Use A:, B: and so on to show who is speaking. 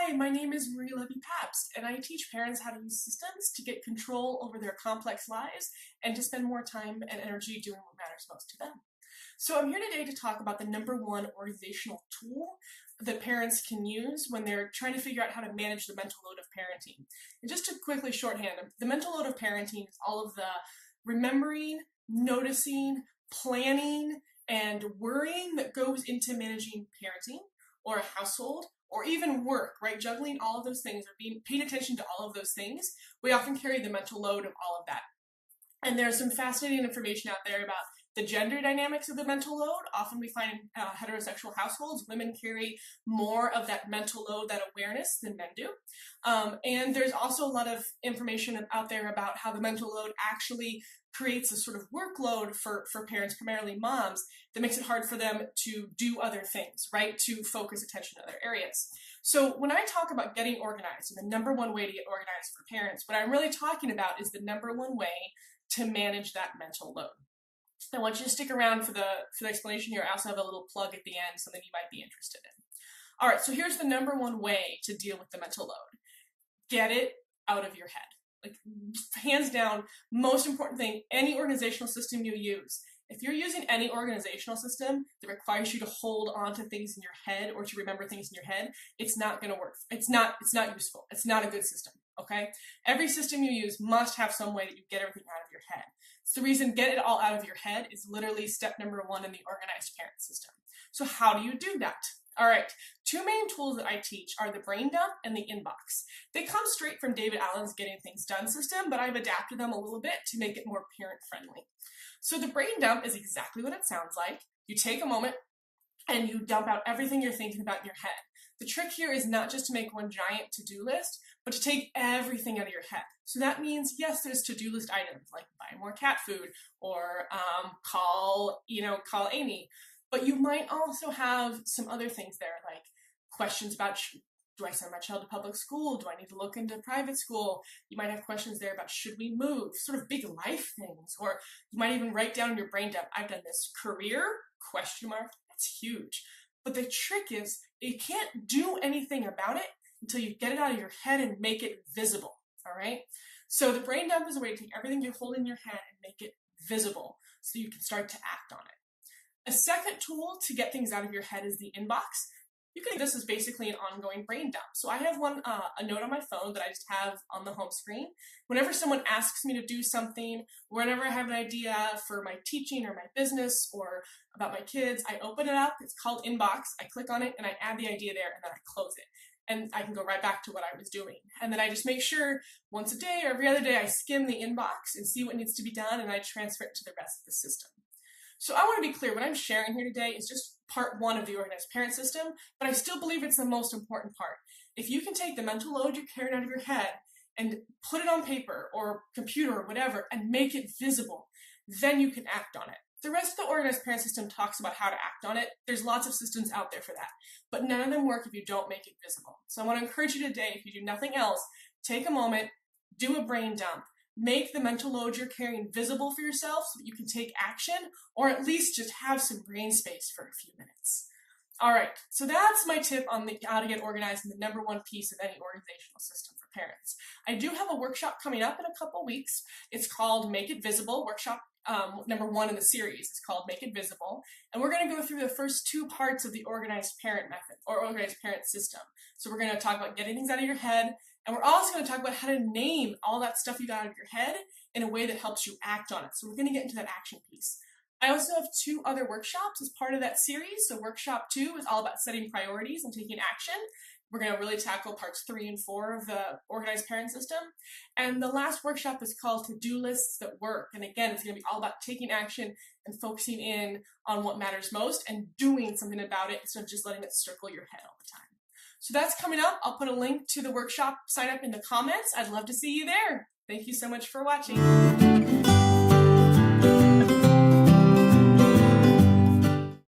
A: Hi, my name is Marie Levy-Pabst, and I teach parents how to use systems to get control over their complex lives and to spend more time and energy doing what matters most to them. So I'm here today to talk about the number one organizational tool that parents can use when they're trying to figure out how to manage the mental load of parenting. And just to quickly shorthand, the mental load of parenting is all of the remembering, noticing, planning, and worrying that goes into managing parenting or a household or even work, right? Juggling all of those things or paying attention to all of those things. We often carry the mental load of all of that. And there's some fascinating information out there about the gender dynamics of the mental load. Often we find in heterosexual households, women carry more of that mental load, that awareness, than men do. And there's also a lot of information out there about how the mental load actually creates a sort of workload for parents, primarily moms, that makes it hard for them to do other things, right? To focus attention in other areas. So when I talk about getting organized, and the number one way to get organized for parents, what I'm really talking about is the number one way to manage that mental load. I want you to stick around for the explanation here. I also have a little plug at the end, something you might be interested in. All right, so here's the number one way to deal with the mental load. Get it out of your head. Like, hands down, most important thing, any organizational system you use. If you're using any organizational system that requires you to hold on to things in your head or to remember things in your head, it's not going to work. It's not useful. It's not a good system, okay? Every system you use must have some way that you get everything out of your head. So the reason get it all out of your head is literally step number one in the organized parent system. So how do you do that? All right, two main tools that I teach are the brain dump and the inbox. They come straight from David Allen's Getting Things Done system, but I've adapted them a little bit to make it more parent friendly. So the brain dump is exactly what it sounds like. You take a moment and you dump out everything you're thinking about in your head. The trick here is not just to make one giant to-do list, but to take everything out of your head. So that means, yes, there's to-do list items like buy more cat food or call Amy. But you might also have some other things there, like questions about, do I send my child to public school? Do I need to look into private school? You might have questions there about, should we move? Sort of big life things. Or you might even write down in your brain dump, I've done this. Career? Question mark. That's huge. But the trick is that you can't do anything about it until you get it out of your head and make it visible. All right? So the brain dump is a way to take everything you hold in your head and make it visible so you can start to act on it. A second tool to get things out of your head is the inbox. You can think this is basically an ongoing brain dump. So I have a note on my phone that I just have on the home screen. Whenever someone asks me to do something, whenever I have an idea for my teaching or my business or about my kids, I open it up. It's called Inbox. I click on it and I add the idea there and then I close it. And I can go right back to what I was doing. And then I just make sure once a day or every other day I skim the inbox and see what needs to be done and I transfer it to the rest of the system. So I want to be clear, what I'm sharing here today is just part one of the organized parent system, but I still believe it's the most important part. If you can take the mental load you're carrying out of your head and put it on paper or computer or whatever and make it visible, then you can act on it. The rest of the organized parent system talks about how to act on it. There's lots of systems out there for that, but none of them work if you don't make it visible. So I want to encourage you today, if you do nothing else, take a moment, do a brain dump, make the mental load you're carrying visible for yourself so that you can take action or at least just have some brain space for a few minutes. All right, so that's my tip on how to get organized in the number one piece of any organizational system for parents. I do have a workshop coming up in a couple weeks. It's called Make It Visible. Workshop number one in the series is called Make It Visible. And we're going to go through the first two parts of the organized parent method or organized parent system. So we're going to talk about getting things out of your head. And we're also going to talk about how to name all that stuff you got out of your head in a way that helps you act on it. So we're going to get into that action piece. I also have two other workshops as part of that series. So workshop 2 is all about setting priorities and taking action. We're going to really tackle parts 3 and 4 of the organized parent system. And the last workshop is called To-Do Lists That Work. And again, it's going to be all about taking action and focusing in on what matters most and doing something about it instead of just letting it circle your head all the time. So that's coming up. I'll put a link to the workshop sign up in the comments. I'd love to see you there. Thank you so much for watching.